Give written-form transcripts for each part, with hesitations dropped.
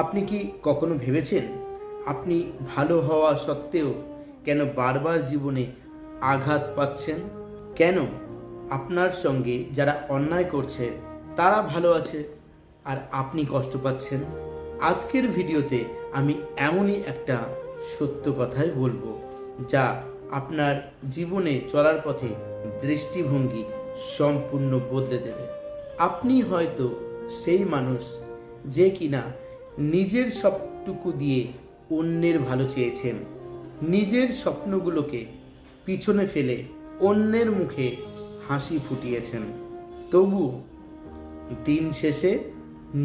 আপনি কি কখনো ভেবেছেন আপনি ভালো হওয়া সত্ত্বেও কেন বারবার জীবনে আঘাত পাচ্ছেন? কেন আপনার সঙ্গে যারা অন্যায় করছে তারা ভালো আছে আর আপনি কষ্ট পাচ্ছেন? আজকের ভিডিওতে আমি এমনই একটা সত্য কথাই বলবো যা আপনার জীবনে চলার পথে দৃষ্টিভঙ্গি সম্পূর্ণ বদলে দেবে। আপনি হয়তো সেই মানুষ যে কিনা নিজের সবটুকু দিয়ে অন্যের ভালো চেয়েছেন, নিজের স্বপ্নগুলোকে পিছনে ফেলে অন্যের মুখে হাসি ফুটিয়েছেন, তবু দিন শেষে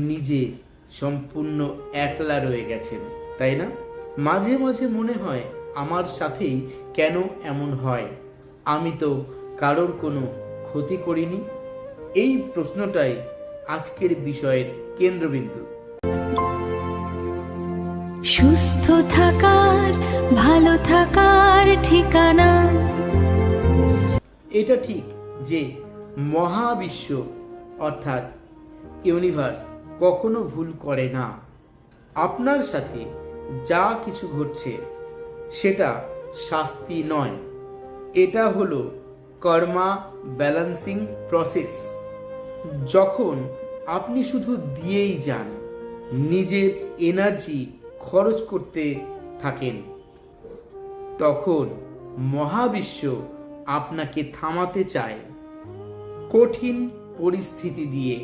নিজে সম্পূর্ণ একলা রয়ে গেছেন, তাই না? মাঝে মাঝে মনে হয় আমার সাথেই কেন এমন হয়, আমি তো কারোর কোনো ক্ষতি করিনি। এই প্রশ্নটাই আজকের বিষয়ের কেন্দ্রবিন্দু। সুস্থ থাকার, ভালো থাকার ঠিকানা। এটা ঠিক যে মহাবিশ্ব অর্থাৎ ইউনিভার্স কখনো ভুল করে না। আপনার সাথে যা কিছু ঘটছে সেটা শাস্তি নয়, এটা হলো কর্মা ব্যালেন্সিং প্রসেস। যখন আপনি শুধু দিয়েই যান, নিজের এনার্জি খরচ করতে থাকেন, তখন মহাবিশ্ব আপনাকে থামাতে চায় কঠিন পরিস্থিতি দিয়ে,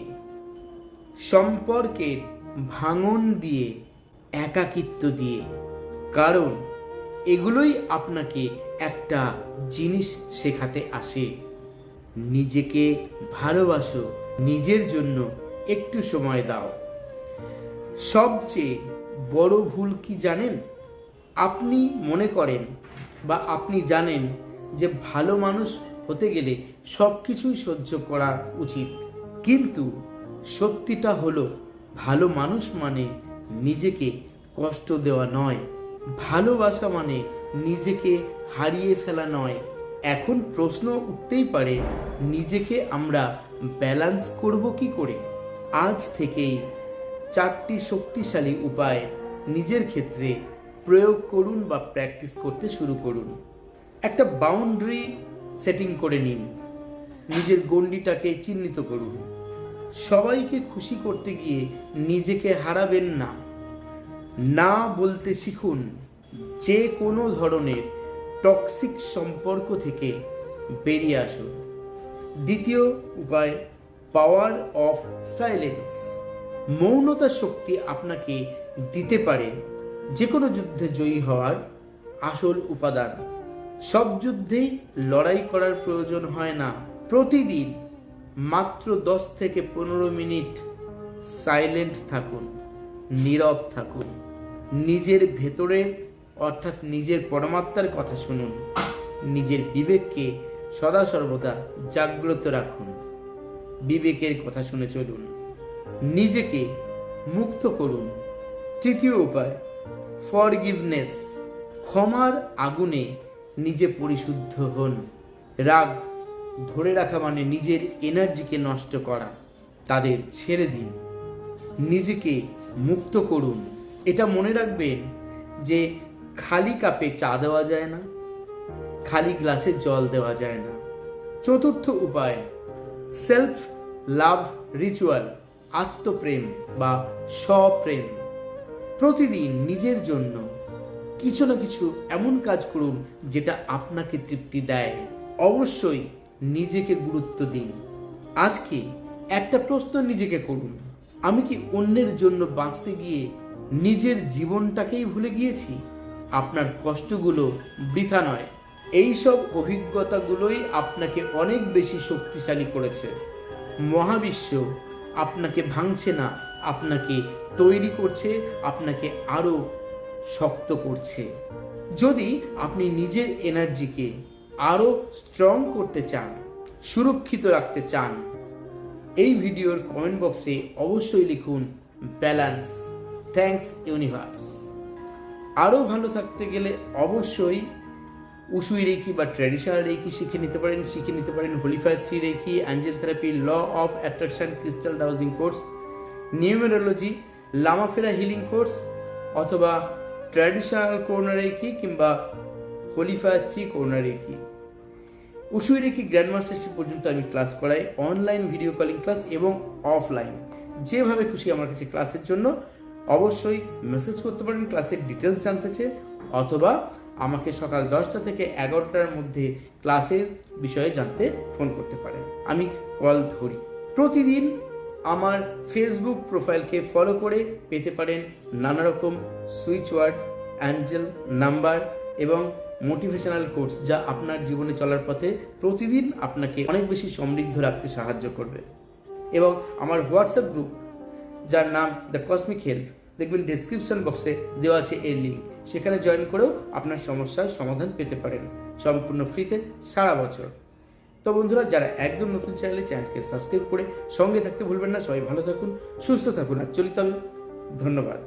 সম্পর্কের ভাঙন দিয়ে, একাকিত্ব দিয়ে। কারণ এগুলোই আপনাকে একটা জিনিস শেখাতে আসে: নিজেকে ভালোবাসো, নিজের জন্য একটু সময় দাও। সবচেয়ে বড় ভুল কি জানেন? আপনি মনে করেন বা আপনি জানেন যে ভালো মানুষ হতে গেলে সব কিছুই সহ্য করা উচিত, কিন্তু সত্যিটা হলো ভালো মানুষ মানে নিজেকে কষ্ট দেওয়া নয়, ভালোবাসা মানে নিজেকে হারিয়ে ফেলা নয়। এখন প্রশ্ন উঠতেই পারে, নিজেকে আমরা ব্যালেন্স করব কি করে? আজ থেকেই 4টি শক্তিশালী উপায় নিজের ক্ষেত্রে প্রয়োগ করুন বা প্র্যাকটিস করতে শুরু করুন। একটা বাউন্ডারি সেটিং করে নিন, নিজের গণ্ডিটাকে চিহ্নিত করুন। সবাইকে খুশি করতে গিয়ে নিজেকে হারাবেন না। না বলতে শিখুন, যে কোনো ধরনের টক্সিক সম্পর্ক থেকে বেরিয়ে আসুন। দ্বিতীয় উপায়, পাওয়ার অফ সাইলেন্স। মৌনতার শক্তি আপনাকে দিতে পারে যে কোনো যুদ্ধে জয়ী হওয়ার আসল উপাদান। সব যুদ্ধেই লড়াই করার প্রয়োজন হয় না। প্রতিদিন মাত্র 10 থেকে 15 মিনিট সাইলেন্ট থাকুন, নীরব থাকুন। নিজের ভেতরের অর্থাৎ নিজের পরমাত্মার কথা শুনুন। নিজের বিবেককে সদা সর্বদা জাগ্রত রাখুন, বিবেকের কথা শুনে চলুন। নিজেকে মুক্ত করুন। তৃতীয় উপায়, ফরগিভনেস। ক্ষমার আগুনে নিজে পরিশুদ্ধ হন। রাগ ধরে রাখা মানে নিজের এনার্জিকে নষ্ট করা। তাদের ছেড়ে দিন, নিজেকে মুক্ত করুন। এটা মনে রাখবেন যে খালি কাপে চা দেওয়া যায় না, খালি গ্লাসে জল দেওয়া যায় না। চতুর্থ উপায়, সেলফ লাভ রিচুয়াল। আত্মপ্রেম বা স্বপ্রেম। প্রতিদিন নিজের জন্য কিছু না কিছু এমন কাজ করুন যেটা আপনাকে তৃপ্তি দেয়। অবশ্যই নিজেকে গুরুত্ব দিন। আজকে একটা প্রশ্ন নিজেকে করুন, আমি কি অন্যের জন্য বাঁচতে গিয়ে নিজের জীবনটাকেই ভুলে গিয়েছি? আপনার কষ্টগুলো বৃথা নয়, এই সব অভিজ্ঞতাগুলোই আপনাকে অনেক বেশি শক্তিশালী করেছে। মহাবিশ্ব আপনাকে ভাঙছে না, আপনাকে তৈরি করছে, আপনাকে আরো শক্ত করছে। যদি আপনি নিজের এনার্জিকে আরো স্ট্রং করতে চান, সুরক্ষিত রাখতে চান, এই ভিডিওর কমেন্ট বক্সে অবশ্যই লিখুন ব্যালেন্স। Thanks universe. আরও ভালো থাকতে গেলে অবশ্যই উসুই রেকি বা ট্র্যাডিশনাল রেকি শিখে নিতে পারেন Holyfire 3 reiki, angel therapy, law of attraction, crystal dowsing course, numerology, Lamafera healing course অথবা ট্র্যাডিশনাল করোনা রেকি কিংবা Holyfire 3 Karuna reiki. Usui reiki grandmastership পর্যন্ত আমি ক্লাস করাই, অনলাইন ভিডিও কলিং ক্লাস এবং অফলাইন। যেভাবে খুশি আমার কাছে ক্লাসের জন্য অবশ্যই মেসেজ করতে পারেন ক্লাসের ডিটেলস জানতে চেয়ে, অথবা আমাকে সকাল 10টা থেকে 11টার মধ্যে ক্লাসের বিষয়ে জানতে ফোন করতে পারেন, আমি কল ধরি। প্রতিদিন আমার ফেসবুক প্রোফাইলকে ফলো করে পেতে পারেন নানা রকম সুইচ ওয়ার্ড, অ্যাঞ্জেল নাম্বার এবং মোটিভেশনাল কোর্স, যা আপনার জীবনে চলার পথে প্রতিদিন আপনাকে অনেক বেশি সমৃদ্ধ রাখতে সাহায্য করবে। এবং আমার হোয়াটসঅ্যাপ গ্রুপ যার নাম দ্য কসমিক হেল্প, দেখবেন ডেসক্রিপশন বক্সে দেওয়া আছে এর লিঙ্ক, সেখানে জয়েন করেও আপনার সমস্যার সমাধান পেতে পারেন সম্পূর্ণ ফ্রিতে সারা বছর। তো বন্ধুরা, যারা একদম নতুন চ্যানেলকে সাবস্ক্রাইব করে সঙ্গে থাকতে ভুলবেন না। সবাই ভালো থাকুন, সুস্থ থাকুন আর চলিত হবে। ধন্যবাদ।